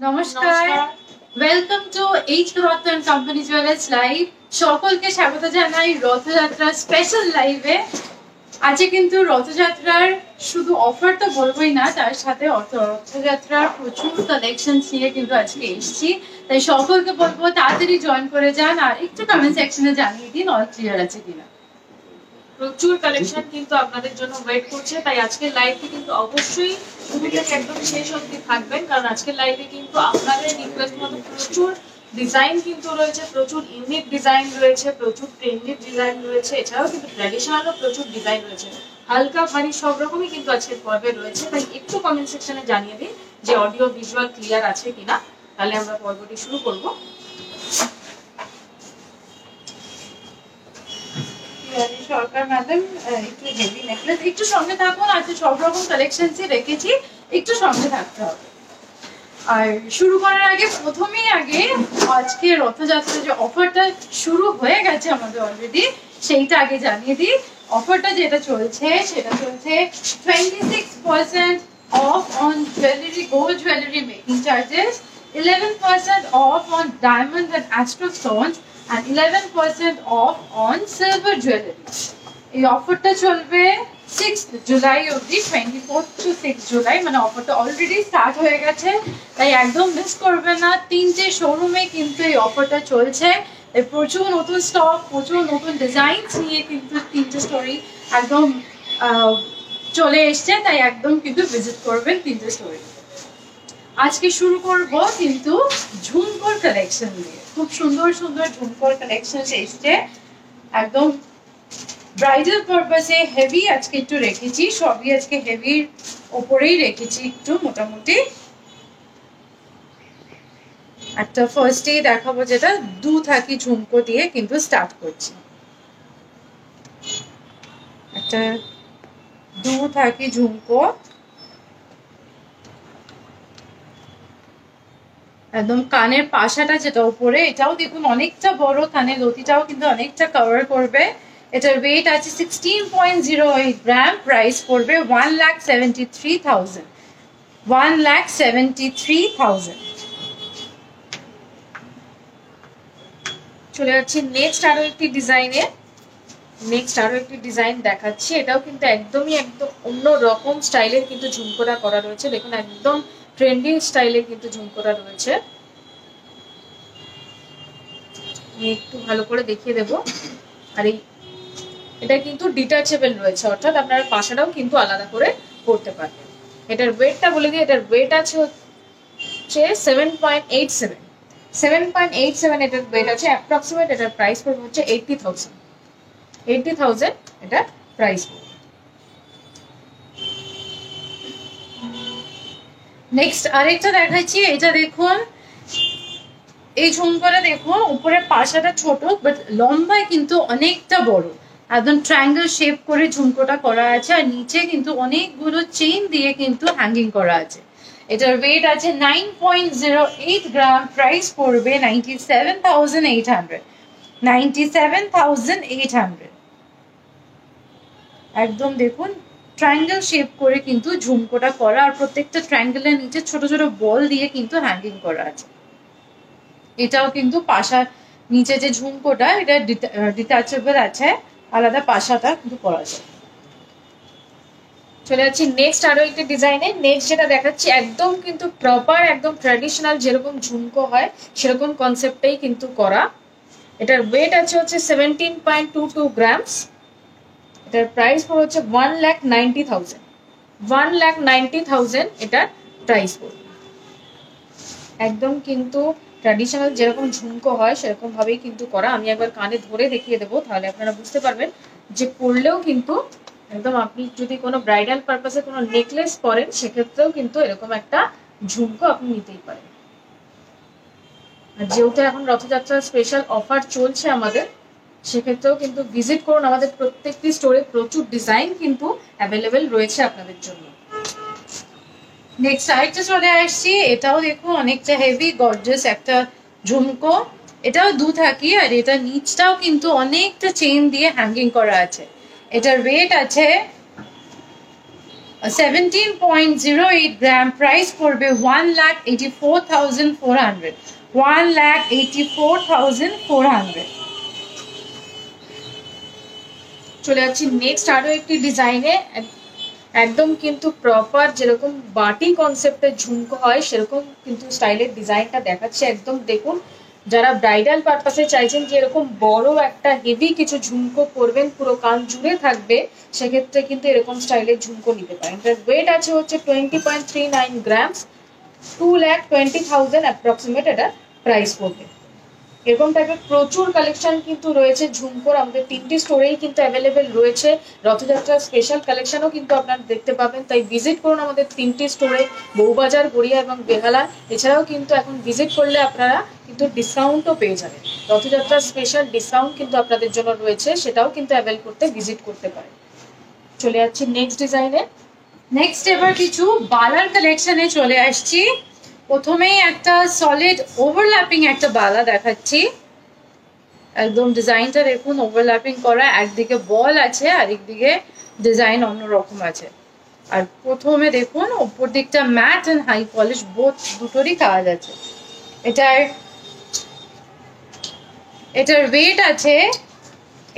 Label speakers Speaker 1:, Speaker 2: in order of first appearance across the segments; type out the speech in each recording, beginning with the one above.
Speaker 1: নমস্কার, welcome to H রথ and company jewellers live. সকলকে স্বাগত জানাই রথযাত্রা স্পেশাল লাইভে। আজকে কিন্তু রথযাত্রার শুধু অফার তো বলবোই না, তার সাথে রথযাত্রার প্রচুর কালেকশন নিয়ে কিন্তু আজকে এসেছি। তাই সকলকে বলবো তাড়াতাড়ি জয়েন করে যান আর একটু কমেন্ট সেকশনে জানিয়ে দিন অল ক্লিয়ার আছে কিনা।
Speaker 2: প্রচুর কালেকশন কিন্তু আপনাদের জন্য ওয়েট করছে, তাই আজকের লাইভটি কিন্তু অবশ্যই শুরু থেকে একদম শেষ অবধি থাকবেন, কারণ আজকের লাইভে কিন্তু আপনাদের রিকোয়েস্ট মতো প্রচুর ডিজাইন কিন্তু রয়েছে, প্রচুর ইউনিক ডিজাইন রয়েছে, প্রচুর ট্রেন্ডি ডিজাইন রয়েছে, এছাড়াও কিন্তু ট্র্যাডিশনালও প্রচুর ডিজাইন রয়েছে, হালকা ভারী সব রকমই কিন্তু আজকের পর্বে রয়েছে। তাই একটু কমেন্ট সেকশনে জানিয়ে দিন যে অডিও ভিজুয়াল ক্লিয়ার আছে কিনা, তাহলে আমরা পর্বটি শুরু করব।
Speaker 1: সরকার ম্যাডাম একটু হেভি নেকলেস, একটু সঙ্গে থাকুন। আজকে সব রকম কালেকশনসই রেখেছি, একটু সঙ্গে থাকতে হবে। আর শুরু করার আগে আজকে রথযাত্রা যে অফারটা শুরু হয়ে গেছে আমাদের অলরেডি, সেইটা আগে জানিয়ে দিই। অফারটা যেটা চলছে সেটা চলছে 26% off on jewellery, gold jewellery making charges, 11% off on diamond and astro stones and 11% off on silver jewelry. এই অফারটা চলবে 6th জুলাই অবধি, 24th to 6th জুলাই, মানে অফারটা অলরেডি স্টার্ট হয়ে গেছে, তাই একদম মিস করবেন না। 3টে শোরুমে কিন্তু এই অফারটা চলছে। প্রচুর নতুন স্টক, প্রচুর নতুন ডিজাইন নিয়ে কিন্তু 3টে স্টোরি একদম চলে এসছে, তাই একদম কিন্তু ভিজিট করবেন 3টে স্টোরি। আজকে শুরু করব কিন্তু ঝুমকোর কালেকশন দিয়ে। খুব সুন্দর সুন্দর ঝুমকোর কালেকশন এসছে, একদম ব্রাইডাল পারপাসে হেভি আজকে একটু রেখেছি, সবই আজকে হেভির ওপরেই রেখেছি একটু মোটামুটি। একটা ফার্স্টেই দেখাবো যেটা দু থাকি ঝুমকো দিয়ে কিন্তু স্টার্ট করছি। একটা দু থাকি ঝুমকো, একদম কানের পাশাটা যেটা উপরে, এটাও দেখুন অনেকটা বড়, কানের লতিটাও কিন্তু অনেকটা কভার করবে। এটার ওয়েট আছে 16.08 গ্রাম, প্রাইস পড়বে 1,73,000। 1,73,000।
Speaker 2: চলে যাচ্ছি নেক্সট আরো একটি ডিজাইন দেখাচ্ছি। এটাও কিন্তু একদম অন্য রকম স্টাইলের কিন্তু ঝুমকোটা করা রয়েছে। দেখুন একদম ট্রেন্ডি স্টাইলের কিন্তু ঝুমকোটা রয়েছে। আমি একটু ভালো করে দেখিয়ে দেবো। আর এটা কিন্তু ডিটাচেবল রয়েছে, অর্থাৎ আপনারা পাশাটাও কিন্তু আলাদা করে করতে পারবেন। এটার ওয়েটটা বলে দিই, এটার ওয়েট আছে হচ্ছে 7.87। 7.87 এটার ওয়েট আছে অ্যাপ্রক্সিমেট। এটার প্রাইস পড়বে হচ্ছে 80,000। 80,000 এটা প্রাইস।
Speaker 1: নেক্সট আরেকটা দেখাচ্ছি। এটা দেখুন, এই ঝুমকোটা দেখুন, উপরের পাশাটা ছোট বাট লম্বায় কিন্তু অনেকটা বড়, একদম ট্রায়াঙ্গেল শেপ করে ঝুমকোটা করা আছে, আর নিচে কিন্তু অনেকগুলো চেইন দিয়ে কিন্তু হ্যাঙ্গিং করা আছে। এটার ওয়েট আছে 9.08 গ্রাম, প্রাইস পড়বে 97,800। 97,800। একদম দেখুন ট্রায়াঙ্গেল শেপ করে কিন্তু ঝুমকোটা করা, আর প্রত্যেকটা ট্রায়াঙ্গেলের নিচে ছোট ছোট বল দিয়ে কিন্তু হ্যাঙ্গিং করা আছে। এটাও কিন্তু পাশার নিচে যে ঝুমকোটা, এটা ডিটাচেবল আছে, আলাদা পাশাটা কিন্তু করা যায়।
Speaker 2: চলে যাচ্ছি নেক্সট আরো একটি ডিজাইনে। নেক্সট যেটা দেখাচ্ছি একদম কিন্তু প্রপার, একদম ট্র্যাডিশনাল যেরকম ঝুমকো হয় সেরকম কনসেপ্টেই কিন্তু করা। এটার ওয়েট আছে হচ্ছে 17.22 গ্রামস। এটার প্রাইস পড়ে হচ্ছে 1,90,000। 1,90,000 এটার প্রাইস পড়বে। একদম কিন্তু ট্র্যাডিশনাল যেরকম ঝুমকো হয় সেরকম ভাবেই কিন্তু করা। আমি একবার কানে ধরে দেখিয়ে দেবো, তাহলে আপনারা বুঝতে পারবেন যে পরলেও কিন্তু একদম, আপনি যদি কোনো ব্রাইডাল পারপাসে কোনো নেকলেস পরেন সেক্ষেত্রেও কিন্তু এরকম একটা ঝুমকো আপনি নিতেই পারেন। আর যেহেতু এখন রথযাত্রার স্পেশাল অফার চলছে আমাদের, সেক্ষেত্রেও কিন্তু ভিজিট করুন আমাদের প্রত্যেকটি স্টোরে। প্রচুর ডিজাইন কিন্তু অ্যাভেলেবেল রয়েছে আপনাদের জন্য।
Speaker 1: নেক্সট আরেকটা চলে আসছি। এটাও দেখুন অনেকটা হেভি গর্জিয়াস একটা ঝুমকো, এটাও দু থাকি, আর এটা নিচটাও কিন্তু অনেকটা চেইন দিয়ে হ্যাঙ্গিং করা আছে। এটার ওয়েট আছে 17.08 গ্রাম, প্রাইস পড়বে 1,84,400, 1,84,400।
Speaker 2: চলে যাচ্ছি নেক্সট আরো একটি ডিজাইনে, একদম কিন্তু প্রপার যেরকম বাটি কনসেপ্টের ঝুমকো হয় সেরকম কিন্তু স্টাইলের ডিজাইনটা দেখাচ্ছে। একদম দেখুন, যারা ব্রাইডাল পারপাসে চাইছেন যে এরকম বড় একটা হেভি কিছু ঝুমকো পরবেন, পুরো কান জুড়ে থাকবে, সেক্ষেত্রে কিন্তু এরকম স্টাইলের ঝুমকো নিতে পারেন। এটার ওয়েট আছে হচ্ছে 20.39 গ্রামস, 2,20,000 অ্যাপ্রক্সিমেট এটা প্রাইস পড়বে। এরকম টাইপের প্রচুর কালেকশন কিন্তু রয়েছে ঝুমকোর, আমাদের 3টি স্টোরেই কিন্তু অ্যাভেলেবেল রয়েছে। রথযাত্রার স্পেশাল কালেকশনও কিন্তু আপনারা দেখতে পাবেন, তাই ভিজিট করুন আমাদের 3টি স্টোরে, বউবাজার, গড়িয়া এবং বেহালা। এছাড়াও কিন্তু এখন ভিজিট করলে আপনারা কিন্তু ডিসকাউন্টও পেয়ে যাবেন। রথযাত্রার স্পেশাল ডিসকাউন্ট কিন্তু আপনাদের জন্য রয়েছে, সেটাও কিন্তু অ্যাভেল করতে ভিজিট করতে পারেন। চলে যাচ্ছি নেক্সট ডিজাইনে।
Speaker 1: নেক্সট এবার কিছু বালার কালেকশনে চলে আসছি। প্রথমেই একটা সলিড ওভারল্যাপিং একটা বালা দেখাচ্ছি। একদম ডিজাইনটা দেখুন, ওভারল্যাপিং করা, একদিকে বল আছে আর একদিকে ডিজাইন অন্যরকম আছে। আর প্রথমে দেখুন ওপর দিকটা matte and high polish both দুটোরই কাজ আছে। এটার ওয়েট আছে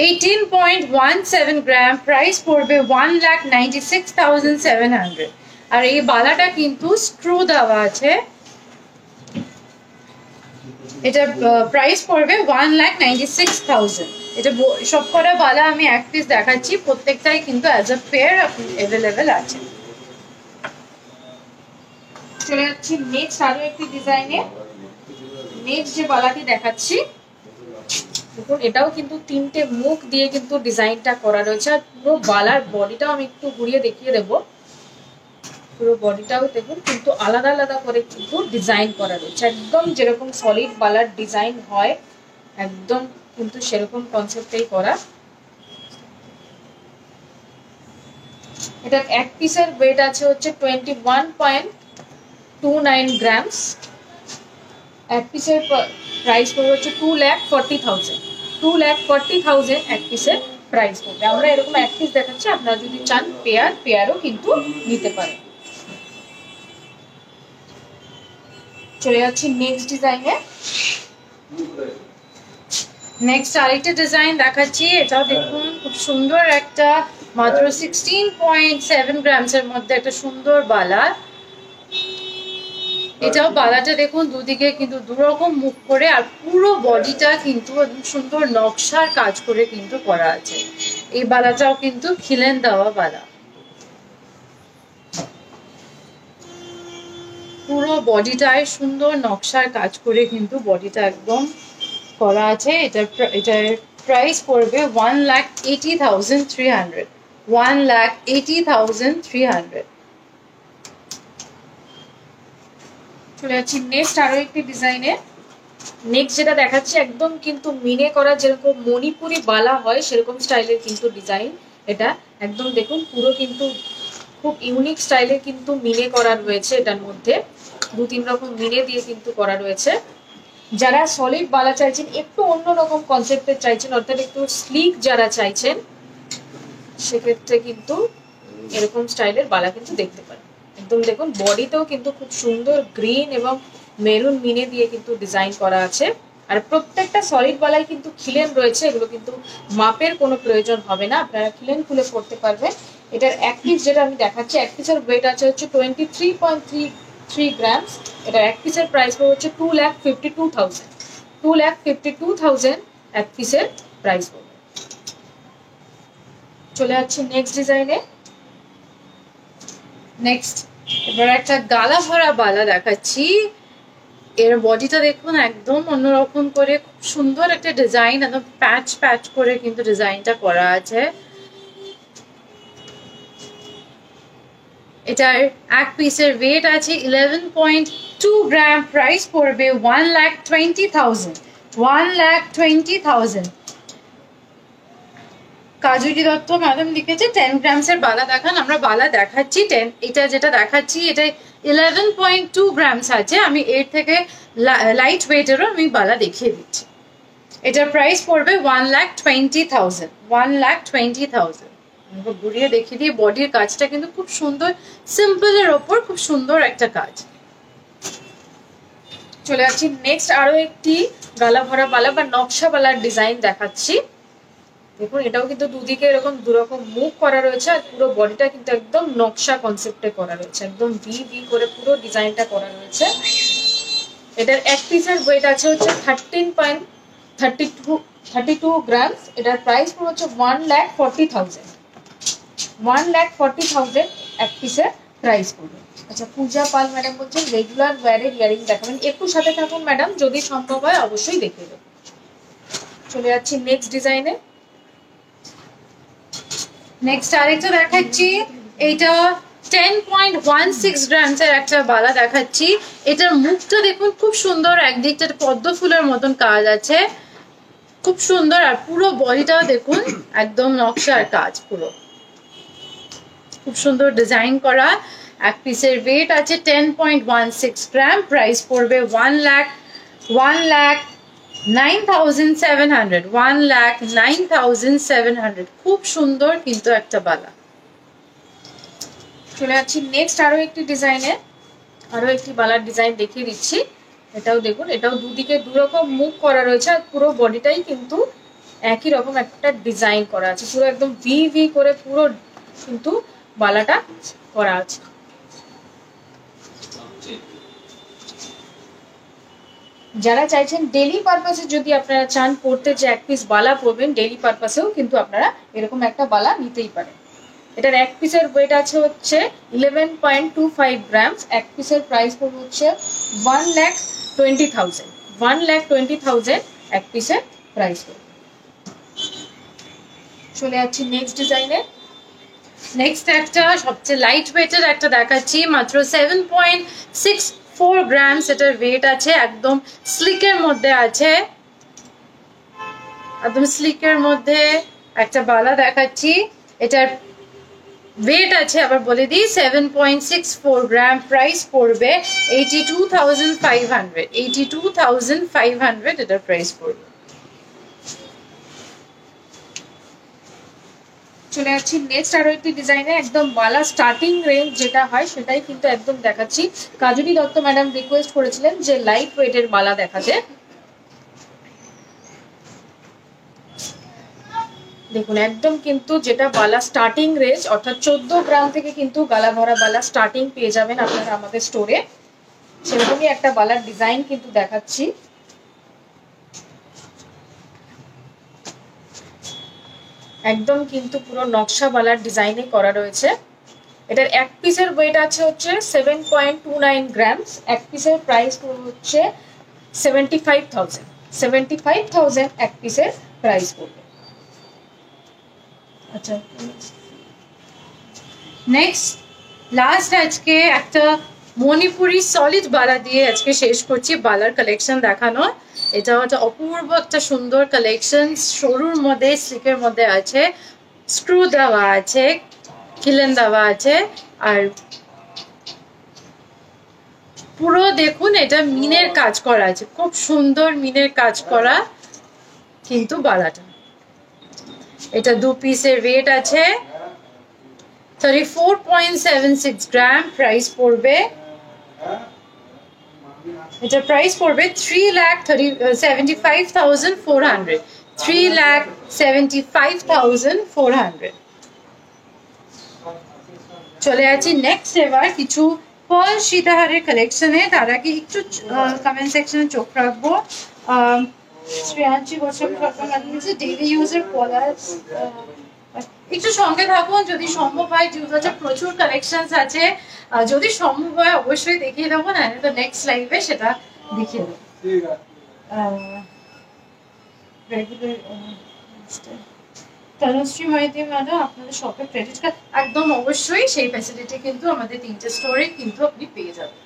Speaker 1: 18.17 গ্রাম, প্রাইস পড়বে 1,96,700। আর এই বালাটা কিন্তু স্ক্রু দেওয়া আছে। এটা প্রাইস পড়বে 1,96,000। এটা সব কটা বালা আমি এক পিস দেখাচ্ছি, প্রত্যেকটাই কিন্তু অ্যাজ আ পেয়ার অ্যাভেলেবেল আছে।
Speaker 2: চলে যাচ্ছি নেক্সট আরো একটি ডিজাইনে। নেক্সট যে বালাটি দেখাচ্ছি দেখুন, এটাও কিন্তু 3টে মুখ দিয়ে কিন্তু ডিজাইনটা করা রয়েছে। আর পুরো বালার বডিটাও আমি একটু ঘুরিয়ে দেখিয়ে দেবো। পুরো বডিটাও দেখুন কিন্তু আলাদা আলাদা করে কিন্তু ডিজাইন করা রয়েছে, একদম যেরকম সলিড বালার ডিজাইন হয় একদম কিন্তু সেরকম কনসেপ্টেই করা। এটা এক পিসের ওয়েট আছে হচ্ছে 21.29 গ্রামস। এক পিসের প্রাইস পড়বে হচ্ছে 2,40,000, 2,40,000 এক পিসের প্রাইস পড়বে। আমরা এরকম এক পিস দেখাচ্ছি, আপনারা যদি চান পেয়ারও কিন্তু নিতে পারেন। চলে যাচ্ছি নেক্সট ডিজাইনে।
Speaker 1: নেক্সট আরেকটা ডিজাইন দেখাচ্ছি। এটাও দেখুন খুব সুন্দর একটা, মাত্র 16.7 গ্রামসের মধ্যে একটা সুন্দর বালা। এটাও বালাটা দেখুন দুদিকে কিন্তু দুরকম মুখ করে, আর পুরো বডিটা কিন্তু সুন্দর নকশার কাজ করে কিন্তু করা আছে। এই বালাটাও কিন্তু খিলেন দেওয়া বালা, পুরো বডিটায় সুন্দর নকশার কাজ করে কিন্তু বডিটা একদম করা আছে। এটার প্রাইস পড়বে 1,80,300, 1,80,300।
Speaker 2: চলে যাচ্ছি নেক্সট আরো একটি ডিজাইনে। নেক্সট যেটা দেখাচ্ছি একদম কিন্তু মিনে করা, যেরকম মণিপুরি বালা হয় সেরকম স্টাইলের কিন্তু ডিজাইন। এটা একদম দেখুন পুরো কিন্তু খুব ইউনিক স্টাইলের কিন্তু মিনে করা রয়েছে। এটার মধ্যে 2-3 রকম মিনে দিয়ে কিন্তু করা রয়েছে। যারা সলিড বালা চাইছেন, একটু অন্যরকম কনসেপ্টের চাইছেন, অর্থাৎ একটু স্লিক যারা চাইছেন, সেক্ষেত্রে কিন্তু এরকম স্টাইলের বালা কিন্তু দেখতে পারেন। একদম দেখুন বডিতেও কিন্তু খুব সুন্দর গ্রিন এবং মেরুন মিনে দিয়ে কিন্তু ডিজাইন করা আছে। আর প্রত্যেকটা সলিড বালাই কিন্তু খিলেন রয়েছে, এগুলো কিন্তু মাপের কোনো প্রয়োজন হবে না, আপনারা খিলেন খুলে পড়তে পারবেন। এটার এক পিস যেটা আমি দেখাচ্ছি, এক পিসের ওয়েট আছে হচ্ছে 23.33 গ্রামস। এটার এক পিসের প্রাইস হচ্ছে 2,52,000, 2,52,000 এক পিসের প্রাইস পড়বে। চলে যাচ্ছে নেক্সট ডিজাইনে।
Speaker 1: নেক্সট এবার একটা গালা ভরা বালা দেখাচ্ছি। এর বডিটা দেখুন একদম অন্যরকম করে, খুব সুন্দর একটা ডিজাইন, একদম প্যাচ প্যাচ করে কিন্তু ডিজাইনটা করা আছে। এটার এক পিসের ওয়েট আছে 11.2 গ্রাম, প্রাইস পড়বে 1,20,000, 1,20,000। কাজুরি দত্ত ম্যাডাম লিখেছে 10 গ্রামসের বালা দেখান, আমরা বালা দেখাচ্ছি 10। এটা যেটা দেখাচ্ছি এটা 11.2 গ্রামস আছে। আমি এর থেকে লাইট ওয়েটেরও আমি বালা দেখিয়ে দিচ্ছি। এটার প্রাইস পড়বে 1,20,000, 1,20,000। ঘুরিয়ে দেখিয়ে দিই, বডির কাজটা কিন্তু খুব সুন্দর, সিম্পলের ওপর খুব সুন্দর একটা কাজ। চলে যাচ্ছি নেক্সট, আরো একটি গালা ভরা বালা বা নকশা বালার ডিজাইন দেখাচ্ছি। দেখুন এটাও কিন্তু দুদিকে এরকম দুরকম মুখ করা রয়েছে, আর পুরো বডিটা কিন্তু একদম নকশা কনসেপ্টে করা রয়েছে, একদম ভি ভি করে পুরো ডিজাইনটা করা রয়েছে। এটার এক পিসের ওয়েট আছে হচ্ছে 13.32 গ্রামস। এটার প্রাইস পুরো হচ্ছে 1,40,000। 1,40,000 এক পিসের প্রাইস পড়বে। আচ্ছা, পূজা পাল ম্যাডাম বলছেন রেগুলার ওয়্যারের ইয়ারিং দেখাবেন, একটু সাথে থাকুন ম্যাডাম, যদি সম্ভব হয় অবশ্যই দেখিয়ে দেবো। চলে যাচ্ছি নেক্সট ডিজাইনে। নেক্সট আরেকটা দেখাচ্ছি, এইটা 10.16 গ্রামস এর একটা বালা দেখাচ্ছি। এটার মুখটা দেখুন খুব সুন্দর, একদিকটা পদ্ম ফুলের মতন কাজ আছে, খুব সুন্দর। আর পুরো বডিটাও দেখুন একদম নকশার কাজ, পুরো খুব সুন্দর ডিজাইন করা। এক পিসের ওয়েট আছে 10.16 গ্রাম, প্রাইস পড়বে 1,09,700। 1,09,700, খুব সুন্দর কিন্তু একটা বালা। চলে যাচ্ছি নেক্সট আরো একটি ডিজাইনে, আরো একটি বালার ডিজাইন দেখিয়ে দিচ্ছি। এটাও দেখুন, এটাও দুদিকে দুরকম মুখ করা রয়েছে, আর পুরো বডিটাই কিন্তু একই রকম একটা ডিজাইন করা আছে, পুরো একদম ভি ভি করে পুরো কিন্তু বালাটা করা আছে। যারা চাইছেন ডেইলি পারপাসে, যদি আপনারা চান পড়তে যে এক পিস বালা পরবেন ডেইলি পারপাসেও কিন্তু আপনারা এরকম একটা বালা নিতেই পারেন। এটার এক পিসের ওয়েট আছে হচ্ছে 11.25 গ্রামস। এক পিসের প্রাইস পড়বে হচ্ছে 1,20,000। 1,20,000 এক পিসের প্রাইস পড়বে। চলে যাচ্ছি নেক্সট ডিজাইনে। নেক্সট একটা সবচেয়ে লাইট ওয়েটের একটা দেখাচ্ছি, মাত্র 7.64 গ্রামস এটার ওয়েট আছে, একদম স্লিকের মধ্যে আছে, একদম স্লিকের মধ্যে একটা বালা দেখাচ্ছি। এটার ওয়েট আছে, আবার বলে দিই, 7.64 গ্রাম, প্রাইস পড়বে 82,500। 82,500 এটার প্রাইস পড়বে। চলে যাচ্ছি নেক্সট আরো একটি ডিজাইনে, একদম বালা স্টার্টিং রেঞ্জ যেটা হয় সেটাই কিন্তু একদম দেখাচ্ছি। কাজলী দত্ত ম্যাডাম রিকোয়েস্ট করেছিলেন যে লাইট ওয়েটের বালা দেখাতে। দেখুন একদম কিন্তু যেটা বালা স্টার্টিং রেঞ্জ, অর্থাৎ 14 গ্রাম থেকে কিন্তু গালা ভরা বালা স্টার্টিং পেয়ে যাবেন আপনারা আমাদের স্টোরে। সেরকমই একটা বালার ডিজাইন কিন্তু দেখাচ্ছি। একদম কিন্তু পুরো নকশা বালার ডিজাইনে করা রয়েছে। এটার এক পিসের ওয়েট আছে হচ্ছে 7.29 গ্রামস। এক পিসের প্রাইস হচ্ছে 75,000। 75,000 এক পিসের প্রাইস পড়বে। আচ্ছা, নেক্সট লাস্ট আজকে একটা মণিপুরি সলিড বালা দিয়ে আজকে শেষ করছি বালার কালেকশন দেখানো। এটা হচ্ছে অপূর্ব একটা সুন্দর কালেকশন, সরুর মধ্যে স্লিকের মধ্যে আছে, স্ক্রু দেওয়া আছে, খিলেন দেওয়া আছে, আর পুরো দেখুন এটা মিনের কাজ করা আছে, খুব সুন্দর মিনের কাজ করা কিন্তু বালাটা। এটা দু পিসের ওয়েট আছে 34.76 গ্রাম, প্রাইস পড়বে, এটা প্রাইস পড়বে 3,75,400। 3,75,400। চলে আছি নেক্সট এবার কিছু পার্ল সীতাহারের কালেকশনে। তার আগে একটু কমেন্ট সেকশনে চোখ রাখবো। শ্রেয়াংশী গোস্বামী ডেইলি ইউজের পলাশ, একটু সঙ্গে থাকুন যদি সম্ভব হয়, যেহেতু প্রচুর কালেকশনস আছে, যদি সম্ভব হয় অবশ্যই দেখিয়ে দেবো, না তো নেক্সট লাইভে সেটা দেখিয়ে দেবো। তনুশ্রী মাইতি ম্যাডাম, আপনাদের শপে ক্রেডিট কার্ড একদম অবশ্যই, সেই ফ্যাসিলিটি কিন্তু আমাদের তিনটে স্টোরে কিন্তু আপনি পেয়ে যাবেন।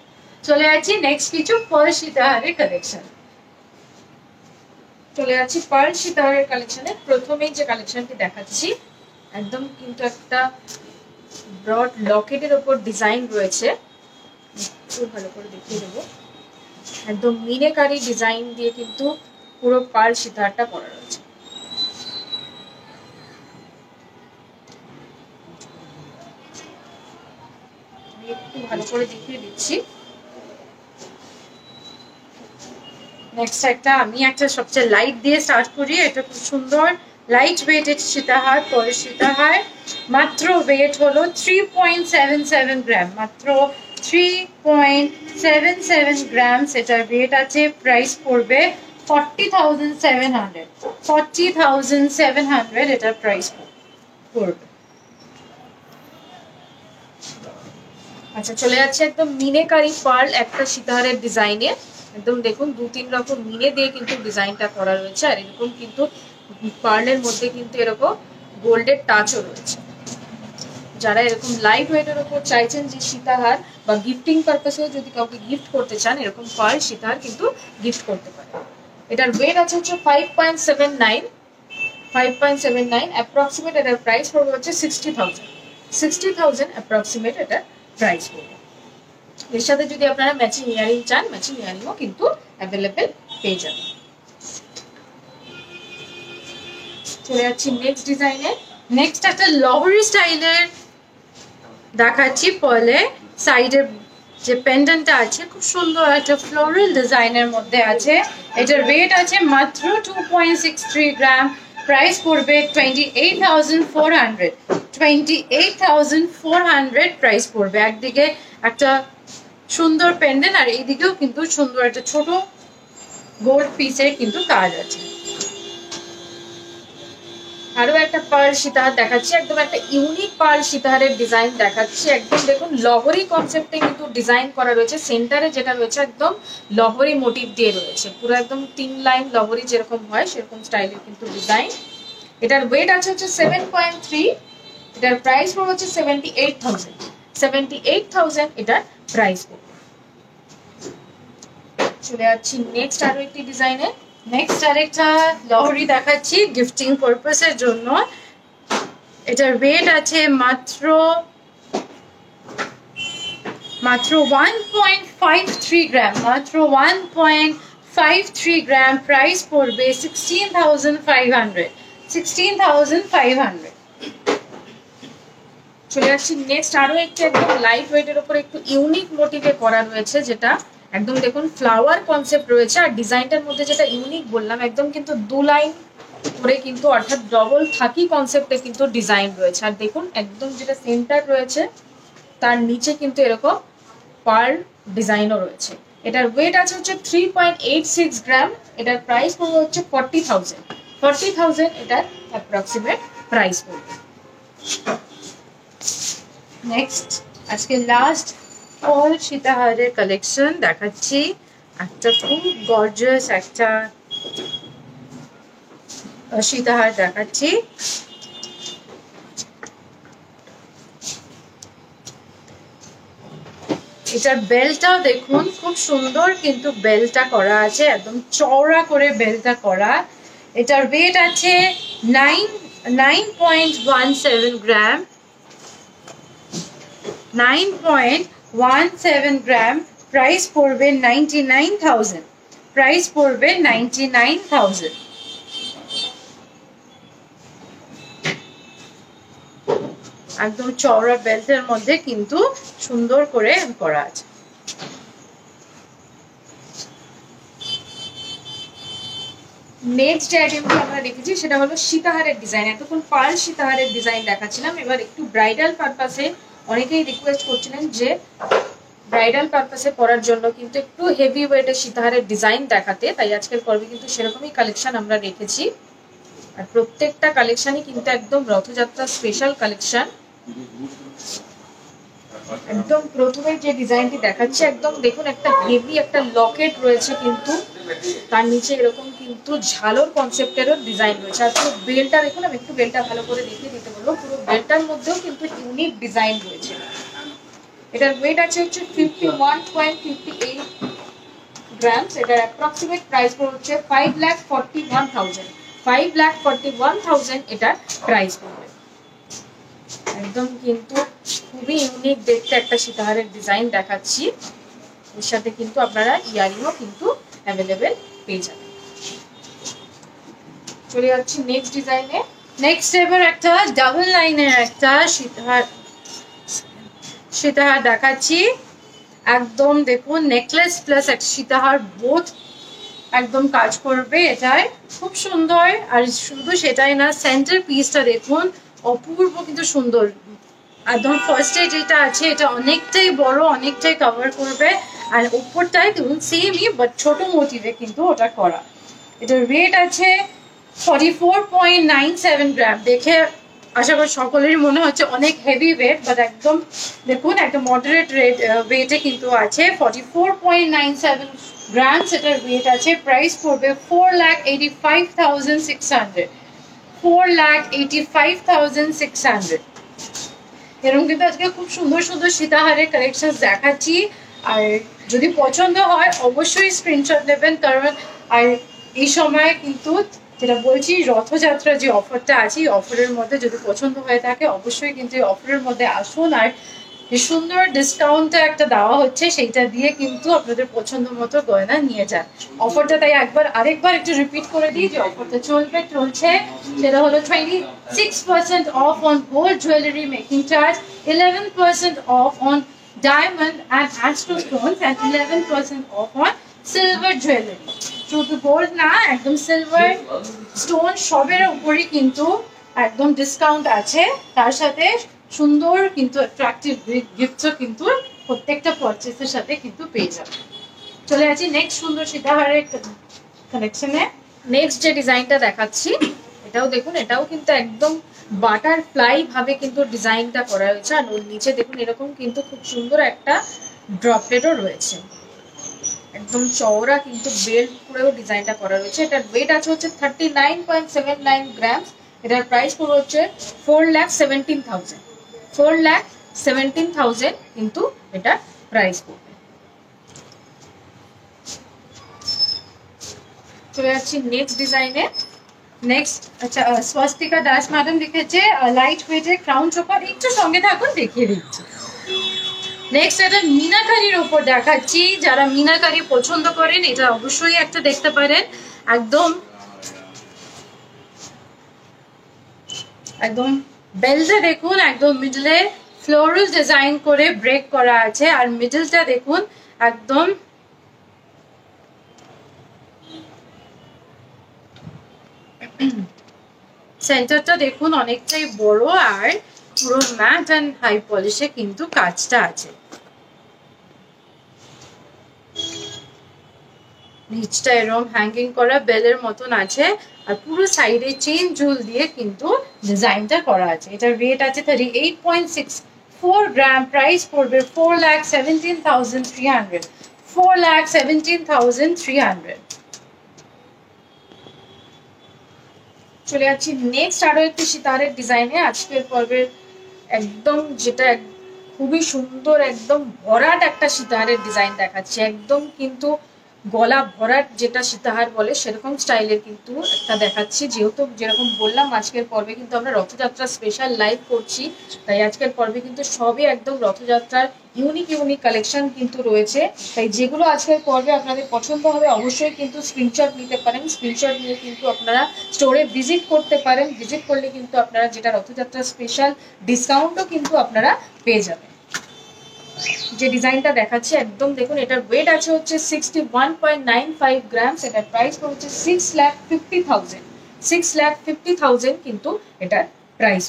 Speaker 1: চলে যাচ্ছি নেক্সট কিছু পার্ল সীতাহারের কালেকশন। চলে যাচ্ছি পার্ল সীতাহারের কালেকশনে। প্রথমেই যে কালেকশনটি দেখাচ্ছি একদম কিন্তু একটা ব্রড লকেটের ওপর ডিজাইন রয়েছে, একটু ভালো করে দেখিয়ে দেবো। একদম মিনেকারি ডিজাইন দিয়ে কিন্তু পুরো পার্ল সীতাহারটা করা রয়েছে।
Speaker 2: ভালো করে দেখিয়ে দিচ্ছি।
Speaker 1: নেক্সট আমি একটা সবচেয়ে লাইট দিয়ে স্টার্ট করি। এটা খুব সুন্দর লাইট ওয়েটেড সীতাহার, পরের সীতাহার। মাত্র ওয়েট হলো 3.77 গ্রাম, মাত্র 3.77 গ্রাম এটার ওয়েট আছে। প্রাইস পড়বে 40,700, 40,700 এটার প্রাইস পড়বে।
Speaker 2: আচ্ছা, চলে যাচ্ছে একদম মিনেকারি পার্ল একটা সীতাহারের ডিজাইনে। একদম দেখুন 2-3 রকম মিনে দিয়ে কিন্তু ডিজাইনটা করা রয়েছে, আর এরকম কিন্তু পার্লের মধ্যে কিন্তু এরকম গোল্ডের টাচও রয়েছে। যারা এরকম লাইট ওয়েটের উপর চাইছেন যে সীতাহার বা গিফটিং পারপাসেও যদি কাউকে গিফট করতে চান, এরকম পার্ল সীতাহার কিন্তু গিফট করতে পারে। এটার ওয়েট আছে হচ্ছে 5.79 অ্যাপ্রক্সিমেট। এটার প্রাইস পড়বে হচ্ছে 60,000 অ্যাপ্রক্সিমেট এটার প্রাইস পড়বে। এর সাথে যদি আপনারা ম্যাচিং ইয়ারিং চান, ম্যাচিং ইয়ারিংও কিন্তু অ্যাভেলেবেল পেয়ে যাবেন। চলে যাচ্ছি নেক্সট ডিজাইনে।
Speaker 1: নেক্সট একটা লহরি স্টাইলের দেখাচ্ছি। পরে সাইডের যে পেন্ডেন্টটা আছে খুব সুন্দর একটা ফ্লোরাল ডিজাইনের মধ্যে আছে। এটার ওয়েট আছে মাত্র 2.63 গ্রাম। প্রাইস পড়বে 28,400, 28,400 প্রাইস পড়বে। একদিকে একটা সুন্দর পেন্ডেন্ট আর এইদিকেও কিন্তু সুন্দর একটা ছোট গোল্ড পিসের কিন্তু কাজ আছে।
Speaker 2: আরো একটা পার্ল সীতাহার দেখাচ্ছি, একদম একটা ইউনিক পার্ল সীতাহারের ডিজাইন দেখাচ্ছি। একদম দেখুন লহরি কনসেপ্টে কিন্তু ডিজাইন করা রয়েছে। সেন্টারে যেটা রয়েছে একদম লহরি মোটিভ দিয়ে রয়েছে, পুরো একদম 3 লাইন লহরি যেরকম হয় সেরকম স্টাইলের কিন্তু ডিজাইন। এটার ওয়েট আছে হচ্ছে 7.3। এটার প্রাইস পড়বে হচ্ছে 78,000, 78,000 এটার প্রাইস পড়বে। চলে যাচ্ছি নেক্সট আরো একটি ডিজাইনে।
Speaker 1: নেক্সট আরেকটা লহরি দেখাচ্ছি গিফটিং পারপাসের জন্য। এটার ওয়েট আছে মাত্র 1.53 গ্রাম, মাত্র 1.53 গ্রাম। প্রাইস পড়বে 16,500, 16,500।
Speaker 2: চলে যাচ্ছি নেক্সট আরো একটি একদম লাইট ওয়েটের উপর একটু ইউনিক মোটিভে করা রয়েছে, যেটা একদম দেখুন ফ্লাওয়ার কনসেপ্ট রয়েছে। আর ডিজাইনটার মধ্যে যেটা ইউনিক বললাম, একদম কিন্তু 2 লাইন করে কিন্তু অর্থাৎ ডবল থাকি কনসেপ্টে কিন্তু ডিজাইন রয়েছে। আর দেখুন একদম যেটা সেন্টার রয়েছে তার নিচে কিন্তু এরকম পার্ল ডিজাইনও রয়েছে। এটার ওয়েট আছে হচ্ছে 3.86 গ্রাম। এটার প্রাইস পড়বে হচ্ছে 40,000, 40,000 এটার অ্যাপ্রক্সিমেট প্রাইস পড়বে।
Speaker 1: নেক্সট আজকে লাস্ট অল সীতাহারের কালেকশন দেখাচ্ছি। একটা খুব গর্জিয়াস একটা সীতাহার দেখাচ্ছি। এটার বেলটাও দেখুন খুব সুন্দর কিন্তু বেলটা করা আছে, একদম চওড়া করে বেলটা করা। এটার ওয়েট আছে 9.17 গ্রাম, 9.17 গ্রাম। প্রাইস পড়বে 99,000, প্রাইস পড়বে 99,000। একদম চওড়া বেল্টের মধ্যে কিন্তু সুন্দর করে করা আছে।
Speaker 2: নেক্সট যে আইটেমটি আমরা দেখেছি সেটা হলো সীতাহারের ডিজাইন। এতক্ষণ পার্ল সীতাহারের ডিজাইন দেখাচ্ছিলাম, এবার একটু ব্রাইডাল পারপাসে অনেকেই রিকোয়েস্ট করছিলেন যে ব্রাইডাল পারপাসে পরার জন্য কিন্তু একটু হেভি ওয়েটের সীতাহারের ডিজাইন দেখাতে, তাই আজকের পর্বে কিন্তু সেরকমই কালেকশন আমরা রেখেছি। আর প্রত্যেকটা কালেকশনই কিন্তু একদম রথযাত্রা স্পেশাল কালেকশন। একদম প্রথমে যে ডিজাইনটি দেখাচ্ছি একদম দেখুন একটা হেভি একটা লকেট রয়েছে, কিন্তু তার নিচে এরকম কিন্তু ঝালর কনসেপ্টেরও ডিজাইন রয়েছে। আর পুরো বেলটা দেখুন, আমি একটু বেলটা ভালো করে দেখিয়ে দিতে বলবো। পুরো বেলটার মধ্যেও কিন্তু ইউনিক ডিজাইন রয়েছে। এটার ওয়েট আছে হচ্ছে 51.58 গ্রামস। এটার অ্যাপ্রক্সিমেট প্রাইস হচ্ছে 5,41,000, 5,41,000 এটার প্রাইস পড়বে। একদম কিন্তু খুবই ইউনিক দেখতে একটা সীতাহারের ডিজাইন দেখাচ্ছি। এর সাথে কিন্তু আপনারা ইয়ারিংও কিন্তু অ্যাভেলেবেল পেয়ে যাবেন। চলে যাচ্ছি নেক্সট ডিজাইনে।
Speaker 1: নেক্সট এবার একটা ডাবল লাইনের একটা সীতাহার দেখাচ্ছি, একদম দেখুন নেকলেস প্লাস এক সীতাহার বোথ একদম কাজ করবে এটাই, খুব সুন্দর। আর শুধু সেটাই না, সেন্টার পিসটা দেখুন অপূর্ব কিন্তু সুন্দর, একদম ফার্স্টে যেটা আছে এটা অনেকটাই বড়, অনেকটাই কভার করবে। আর উপরটায় দেখুন সেমই বাট ছোট মোটিভে কিন্তু ওটা করা। এটার রেট আছে 44.97 গ্রাম। দেখে আশা করি সকলেরই মনে হচ্ছে অনেক হেভি ওয়েট, বাট একদম দেখুন একটা মডারেট ওয়েটে কিন্তু আছে। 44.97 গ্রাম এটার ওয়েট আছে। প্রাইস পড়বে 4,85,600, 4,85,600। এরকম কিন্তু আজকে খুব সুন্দর সুন্দর সীতাহারের কালেকশন দেখাচ্ছি। আর যদি পছন্দ হয় অবশ্যই স্ক্রিনশট নেবেন, কারণ আর এই সময় কিন্তু যেটা বলছি রথযাত্রা যে অফারটা আছে, এই অফারের মধ্যে যদি পছন্দ হয়ে থাকে অবশ্যই কিন্তু এই অফারের মধ্যে আসুন। আর এই সুন্দর ডিসকাউন্টটা একটা দেওয়া হচ্ছে, সেইটা দিয়ে কিন্তু আপনাদের পছন্দ মতো গয়না নিয়ে যান। অফারটা তাই আরেকবার একটু রিপিট করে দিই যে অফারটা চলছে, সেটা হলো 26% off on gold jewellery making charge, 11% off on diamond and astro Stones and 11% off on silver jewellery. শুধু গোল্ড না, একদম সিলভার স্টোন সবের উপরই কিন্তু একদম ডিসকাউন্ট আছে। তার সাথে সুন্দর কিন্তু অ্যাট্রাকটিভ গিফটসও কিন্তু প্রত্যেকটা পারচেসের সাথে কিন্তু পেয়ে যাবে। চলে আছি নেক্সট সুন্দর সীতাহারের কালেকশনে।
Speaker 2: নেক্সট যে ডিজাইনটা দেখাচ্ছি এটাও দেখুন, এটাও কিন্তু একদম বাটারফ্লাই ভাবে কিন্তু ডিজাইনটা করা হয়েছে। আর ওর নিচে দেখুন এরকম কিন্তু খুব সুন্দর একটা ড্রপলেটও রয়েছে, একদম চওড়া কিন্তু বেল্ট করেও ডিজাইনটা করা রয়েছে। এটার ওয়েট আছে হচ্ছে 39.79 গ্রাম। এটার প্রাইস পুরো হচ্ছে 4,17,000, 4,17,000 কিন্তু এটা প্রাইস পড়বে। চলে যাচ্ছি নেক্সট ডিজাইনে।
Speaker 1: নেক্সট আচ্ছা, স্বস্তিকা দাস ম্যাডাম লিখেছে লাইট ওয়েটের ক্রাউন চোকার, একটু সঙ্গে থাকুন দেখিয়ে দিচ্ছি। নেক্সট এটা মিনাকারির উপর দেখাচ্ছি, যারা মিনাকারি পছন্দ করেন এটা অবশ্যই একটা দেখতে পারেন। একদম বেলটা দেখুন, একদম মিডলে ফ্লোরাল ডিজাইন করে ব্রেক করা আছে। আর মিডলটা দেখুন একদম সেন্টারটা দেখুন অনেকটাই বড়, আর পুরো ম্যাট অ্যান্ড হাই পলিশে কিন্তু কাজটা আছে। নিচটা এরকম হ্যাঙ্গিং করা বেলের মতন আছে, আর পুরো সাইডে চেন ঝুল দিয়ে কিন্তু ডিজাইনটা করা আছে। এটার রেট আছে 38.64 গ্রাম। প্রাইস পড়বে 4,17,300, 4,17,300।
Speaker 2: চলে যাচ্ছি নেক্সট আরো একটি সিতারের ডিজাইনে। আজকের পর্বের একদম যেটা খুবই সুন্দর একদম ভরাট একটা সিতারের ডিজাইন দেখাচ্ছি, একদম কিন্তু গলা ভরাট যেটা সীতাহার বলে সেরকম স্টাইলের কিন্তু একটা দেখাচ্ছি। যেহেতু যেরকম বললাম আজকের পর্বে কিন্তু আমরা রথযাত্রা স্পেশাল লাইভ করছি, তাই আজকের পর্বে কিন্তু সবই একদম রথযাত্রার ইউনিক কালেকশন কিন্তু রয়েছে। তাই যেগুলো আজকের পর্বে আপনাদের পছন্দ হবে অবশ্যই কিন্তু স্ক্রিনশট নিতে পারেন। স্ক্রিনশট নিয়ে কিন্তু আপনারা স্টোরে ভিজিট করতে পারেন। ভিজিট করলে কিন্তু আপনারা যেটা রথযাত্রা স্পেশাল ডিসকাউন্টও কিন্তু আপনারা পেয়ে যাবেন। যে ডিজাইনটা দেখাচ্ছি একদম দেখুন, এটার ওয়েট আছে হচ্ছে 61.95 গ্রাম। এটার প্রাইস হচ্ছে 6,50,000, 6,50,000 কিন্তু এটার প্রাইস।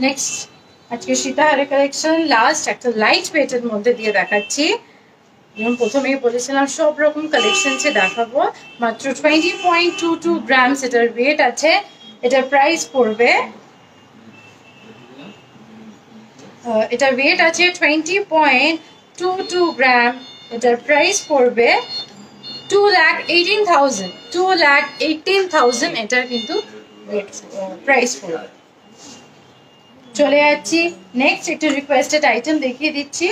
Speaker 1: নেক্সট আজকে সীতাহারের কালেকশন লাস্ট একটা লাইট ওয়েটের মধ্যে দিয়ে দেখাচ্ছি। যেমন প্রথমেই বলেছিলাম সব রকম কালেকশনসে দেখাবো। মাত্র 20.22 গ্রাম এটার ওয়েট আছে। এটার প্রাইস পড়বে, এটার ওয়েট আছে 20.22 গ্রাম। এটার প্রাইস পড়বে 2,18,000, 2,18,000 এটার কিন্তু প্রাইস পড়বে। চলে যাচ্ছি নেক্সট একটু রিকোয়েস্টেড আইটেম দেখিয়ে দিচ্ছি।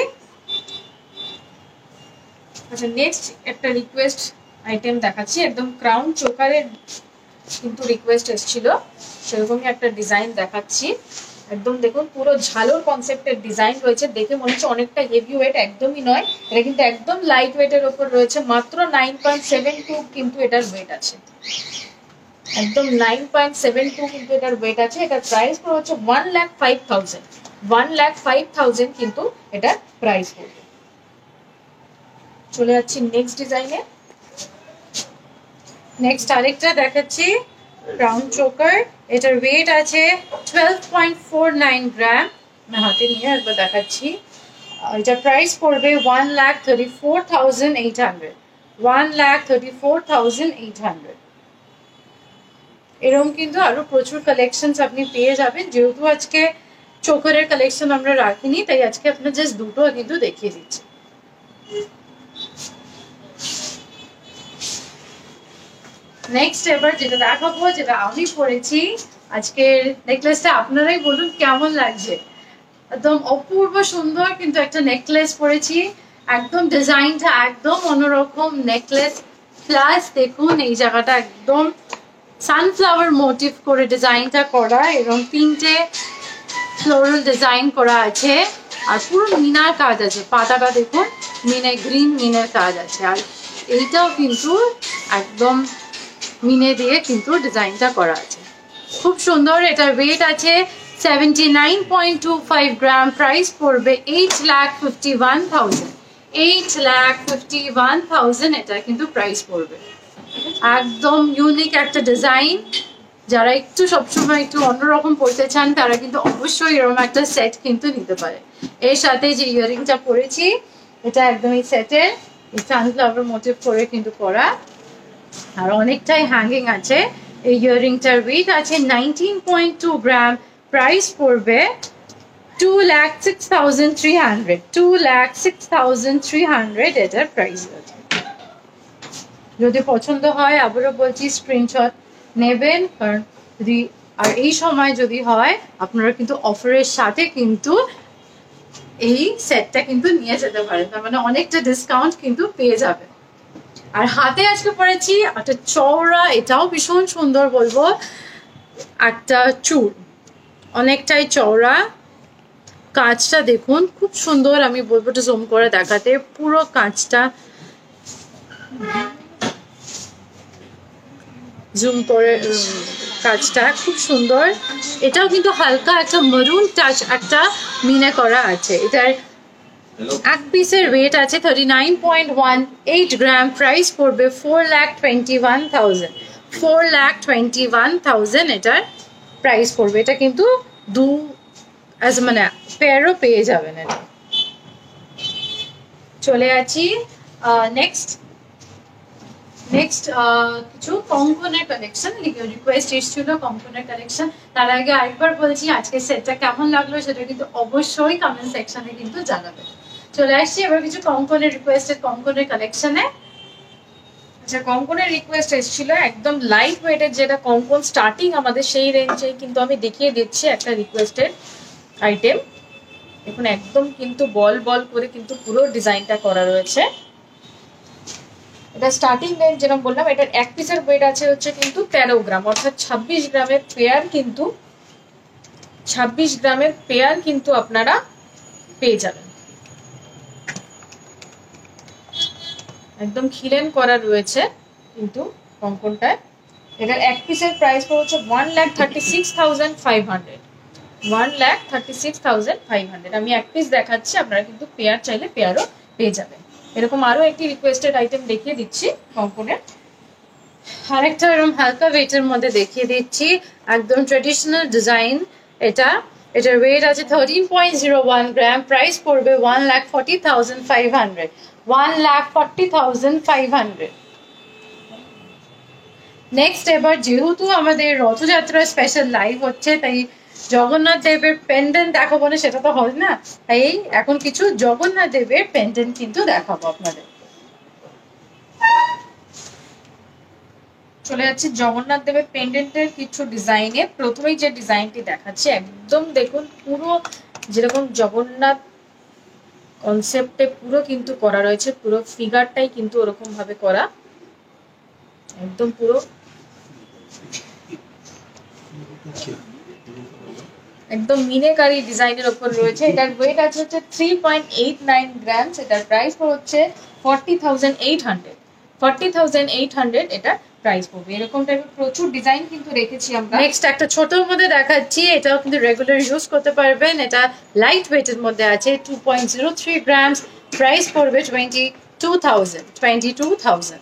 Speaker 2: আচ্ছা নেক্সট একটা রিকোয়েস্ট আইটেম দেখাচ্ছি, একদম ক্রাউন চোকারের কিন্তু রিকোয়েস্ট এসেছিল, সেরকমই একটা ডিজাইন দেখাচ্ছি। একদম দেখুন পুরো ঝালোর কনসেপ্টের ডিজাইন রয়েছে, দেখে মনে হচ্ছে অনেকটা হেভি ওয়েট, একদমই নয়। এটা কিন্তু একদম লাইট ওয়েটের ওপর রয়েছে। মাত্র 9.72 কিন্তু এটার ওয়েট আছে। একদম 9.72 কিন্তু এটার ওয়েট আছে। এটার প্রাইস পড়ে হচ্ছে 1,05,000। 1,05,000 কিন্তু এটার প্রাইস পড়বে। চলে যাচ্ছি নেক্সট ডিজাইনে। নেক্সট আরেকটা দেখাচ্ছি ব্রাউন চোকার। এটার ওয়েট আছে 12.49 গ্রাম। আমি হাতে নিয়ে একবার দেখাচ্ছি। এটার প্রাইস পড়বে 1,34,800। 1,34,800। এরকম কিন্তু আরো প্রচুর কালেকশনস আপনি পেয়ে যাবেন। যেহেতু আজকে চোকারের কালেকশন আমরা রাখিনি, তাই আজকে আপনার জাস্ট দুটো কিন্তু দেখিয়ে দিচ্ছি। নেক্সট এবার যেটা দেখাবো, যেটা আমি পরেছি আজকের নেকলেসটা, আপনারাই বলুন কেমন লাগছে। একদম অপূর্ব সুন্দর কিন্তু একটা নেকলেস পরেছি। একদম ডিজাইনটা একদম অন্যরকম নেকলেস, প্লাস দেখুন এই জায়গাটা একদম সানফ্লাওয়ার মোটিভ করে ডিজাইনটা করা, এবং তিনটে ফ্লোরাল ডিজাইন করা আছে, আর পুরো মিনার কাজ আছে। পাতাটা দেখুন মিনে, গ্রিন মিনের কাজ আছে, আর এইটাও কিন্তু একদম মিনে দিয়ে কিন্তু ডিজাইনটা করা আছে, খুব সুন্দর। এটার ওয়েট আছে 79.25 গ্রাম। প্রাইস পড়বে 8,51,000। 8,51,000 এটা কিন্তু প্রাইস পড়বে। একদম ইউনিক একটা ডিজাইন। যারা একটু সবসময় একটু অন্যরকম পড়তে চান তারা কিন্তু অবশ্যই এরকম একটা সেট কিন্তু নিতে পারে। এর সাথে যে ইয়ারিংটা পরেছি এটা একদম এই সেটের সানফ্লাওয়ার মোটিভ করে কিন্তু করা, আর অনেকটাই হ্যাঙ্গিং আছে। এই ইয়ারিংটার ওয়েট আছে 19.2 গ্রাম। প্রাইস পড়বে 2,06,300। 2,06,300 এটার প্রাইস আছে। যদি পছন্দ হয় আবারও বলছি স্ক্রিনশট নেবেন, কারণ যদি আর এই সময় যদি হয় আপনারা কিন্তু অফারের সাথে কিন্তু এই সেটটা কিন্তু নিয়ে যেতে পারেন, তার মানে অনেকটা ডিসকাউন্ট কিন্তু পেয়ে যাবেন। আর হাতে আজকে পরেছি একটা চওড়া, এটাও ভীষণ সুন্দর বলবো, একটা চুড়, অনেকটাই চওড়া। কাজটা দেখুন খুব সুন্দর, আমি বলবো একটু জুম করে দেখাতে, পুরো কাজটা জুম করে, কাজটা খুব সুন্দর। এটাও কিন্তু হালকা একটা মরুন টাচ একটা মিনে করা আছে। এটার এক পিসের ওয়েট আছে 39.18 গ্রাম। প্রাইস পড়বে 4,21,000। 4,21,000 এটার প্রাইস পড়বে। এটা কিন্তু মানে পেয়ারও পেয়ে যাবেন এটা। চলে আছি নেক্সট কিছু কঙ্কনের কালেকশন, রিকোয়েস্ট এসেছিল কঙ্কনের কালেকশন। তার আগে আরেকবার বলছি আজকে সেটটা কেমন লাগলো সেটা কিন্তু অবশ্যই কমেন্ট সেকশনে কিন্তু জানাবেন। চলে আসছি এবার কিছু কঙ্কনের রিকোয়েস্টেড কঙ্কনের কালেকশনে। আচ্ছা, কঙ্কনের রিকোয়েস্ট এসেছিল একদম লাইট ওয়েটের যেটা কঙ্কন স্টার্টিং আমাদের সেই রেঞ্জে কিন্তু আমি দেখিয়ে দিচ্ছি একটা রিকোয়েস্টেড আইটেম। দেখুন একদম কিন্তু বল বল করে কিন্তু পুরো ডিজাইনটা করা রয়েছে। এটা স্টার্টিং রেঞ্জ যেরকম বললাম, এটার এক পিসের ওয়েট আছে হচ্ছে কিন্তু 13 গ্রাম, অর্থাৎ 26 গ্রামের পেয়ার কিন্তু 26 গ্রামের পেয়ার কিন্তু আপনারা পেয়ে যাবেন। একদম খিলেন করা রয়েছে কিন্তু কঙ্কনটায়। এটার এক পিসের প্রাইস পড়ছে 1,36,500। 1,36,500। আমি এক পিস দেখাচ্ছি, আপনারা কিন্তু পেয়ার চাইলে পেয়ারও পেয়ে যাবেন। এরকম আরো একটি রিকোয়েস্টেড আইটেম দেখিয়ে দিচ্ছি কঙ্কনের। আরেকটা এরকম হালকা ওয়েটের মধ্যে দেখিয়ে দিচ্ছি, একদম ট্রেডিশনাল ডিজাইন। এটার ওয়েট আছে 13.01 গ্রাম। প্রাইস পড়বে 1,40,500। 1,40,500। নেক্সট এবার যেহেতু আমাদের রথযাত্রা স্পেশাল লাইভ হচ্ছে, তাই জগন্নাথ দেবের পেন্ডেন্ট দেখাবো না, সেটা তো হয় না, তাই এখন কিছু জগন্নাথ দেবের পেন্ডেন্ট কিন্তু দেখাবো আপনাদের। চলে যাচ্ছে জগন্নাথ দেবের পেন্ডেন্টের কিছু ডিজাইনে। প্রথমেই যে ডিজাইনটি দেখাচ্ছি একদম দেখুন পুরো যেরকম জগন্নাথ কনসেপ্টে পুরো কিন্তু করা রয়েছে, পুরো ফিগারটাই কিন্তু ওরকম ভাবে করা, একদম পুরো একদম মিনেকারি ডিজাইনের উপর রয়েছে। এটার ওয়েট আছে হচ্ছে 3.89 গ্রামস। এটার প্রাইস হচ্ছে 40,800। 40,800 এটা প্রাইস পড়বে। এরকম টাইপের প্রচুর ডিজাইন কিন্তু রেখেছি আমরা।
Speaker 1: নেক্সট একটা ছোটর মধ্যে দেখাচ্ছি, এটাও কিন্তু রেগুলার ইউজ করতে পারবেন। এটা লাইট ওয়েটের মধ্যে আছে, 2.03 গ্রামস, প্রাইস পড়বে 22,000।